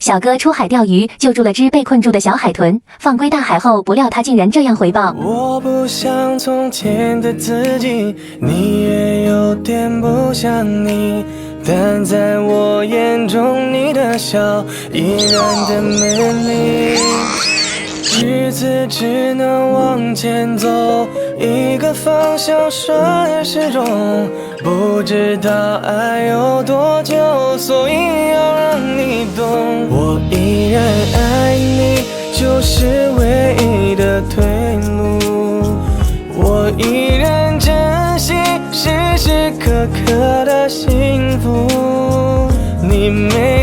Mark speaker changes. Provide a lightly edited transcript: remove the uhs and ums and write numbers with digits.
Speaker 1: 小哥出海钓鱼，救助了只被困住的小海豚，放归大海后，不料它竟然这样回报。
Speaker 2: 我不像从前的自己，你也有点不像你，但在我眼中，你的笑依然的美丽。日子只能往前走，一个方向顺时钟，不知道爱有多久，所以要让你懂，我依然爱你，就是唯一的退路，我依然珍惜时时刻刻的幸福，你没